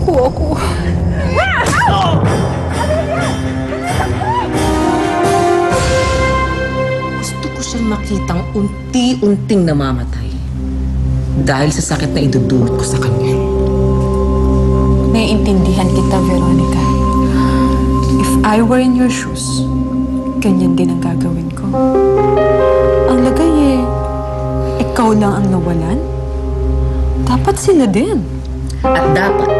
po ako. Gusto ko siyang makitang unti-unting namamatay dahil sa sakit na idudulot ko sa kanya. Naiintindihan kita, Veronica. If I were in your shoes, ganyan din ang gagawin ko. Ang lagay ikaw lang ang nawalan? Dapat sila din. At dapat,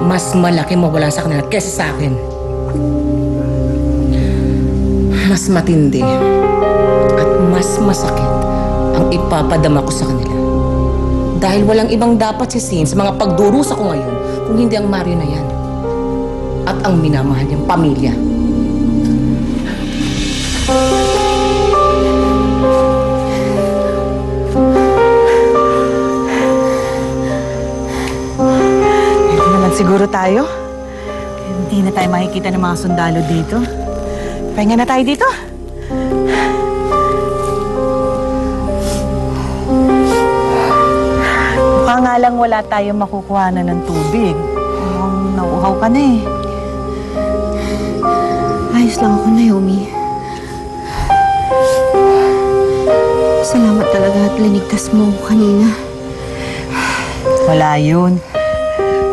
mas malaki mawalan sa kanila kesa sa akin. Mas matindi at mas masakit ang ipapadama ko sa kanila. Dahil walang ibang dapat sisihin sa mga pagdurusa ko ngayon kung hindi ang Mario na yan at ang minamahal niyang pamilya. Siguro tayo. Hindi na tayo makikita ng mga sundalo dito. Pahinga na tayo dito. Mukha nga lang wala tayong makukuha na ng tubig. Mukhang nauuhaw ka na eh. Ayos lang ako, Naomi. Salamat talaga at linigtas mo kanina. Wala yun.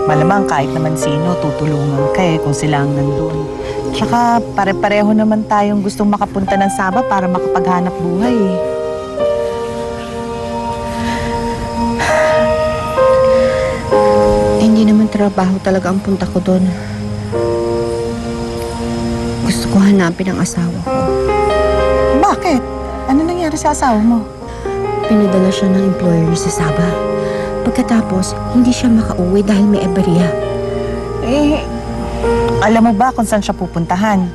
Malamang kahit naman sino, tutulungan ka kung sila ang nandun. Tsaka pare-pareho naman tayong gustong makapunta ng Sabah para makapaghanap buhay Hindi naman trabaho talaga ang punta ko doon. Gusto ko hanapin ang asawa ko. Bakit? Ano nangyari sa asawa mo? Pinadala siya ng employer sa Sabah. Pagkatapos, hindi siya makauwi dahil may aberya. Alam mo ba kung saan siya pupuntahan?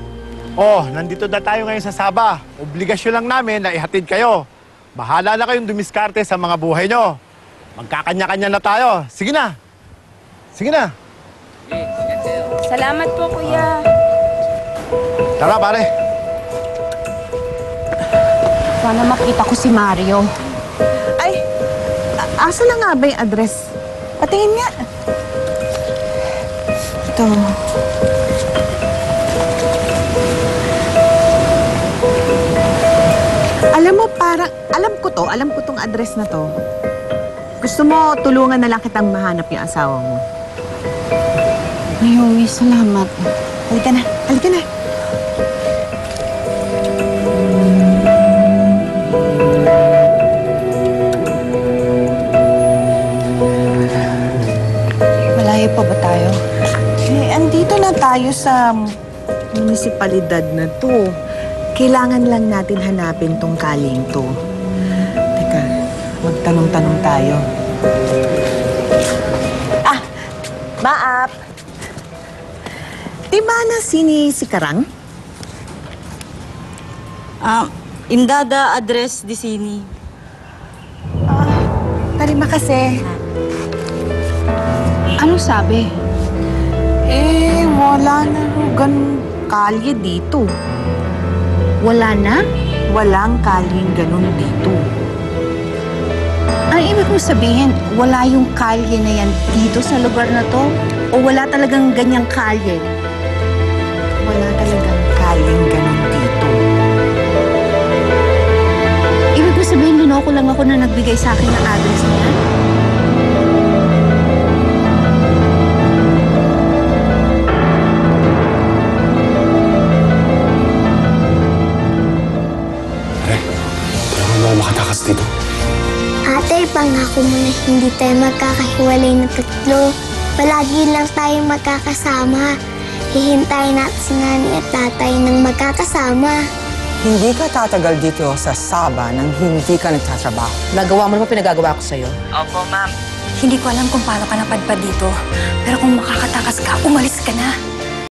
Oh, nandito na tayo ngayon sa Sabah. Obligasyon lang namin na ihatid kayo. Bahala na kayong dumiskarte sa mga buhay nyo. Magkakanya-kanya na tayo. Sige na. Sige na. Salamat po, kuya. Tara, pare. Sana makita ko si Mario. Ay, asa na nga ba yung address? Patingin nga. Ito. Alam mo, parang, alam ko tong address na to. Gusto mo, tulungan na lang kitang mahanap yung asawa mo. Naomi, salamat. Halika na, halika na. Malayo pa ba tayo? Andito na tayo sa munisipalidad na to. Kailangan lang natin hanapin tong kaling to. Teka, magtanong-tanong tayo. Maap! Di ba na si Karang? Indada address di sini. Tarima kasi. Ano sabi? Wala na ganun kalye dito. Wala na? Walang kalyeng ganun dito. Ang ibig mong sabihin, wala yung kalye na yan dito sa lugar na to? O wala talagang ganyang kalye? Wala talagang kalyeng ganun dito. Ibig mong sabihin, linoko lang ako na nagbigay sa akin ng address na yan? Makatakas dito. Ate, pangako mo na hindi tayo magkakahiwalay ng tatlo. Palagi lang tayo magkakasama. Hihintayin natin si nanay at tatay ng magkakasama. Hindi ka tatagal dito sa Sabah nang hindi ka nagtatrabaho. Nagawa mo naman pinagagawa ko sa'yo? Opo, ma'am. Hindi ko alam kung paano ka napadpad dito. Pero kung makakatakas ka, umalis ka na.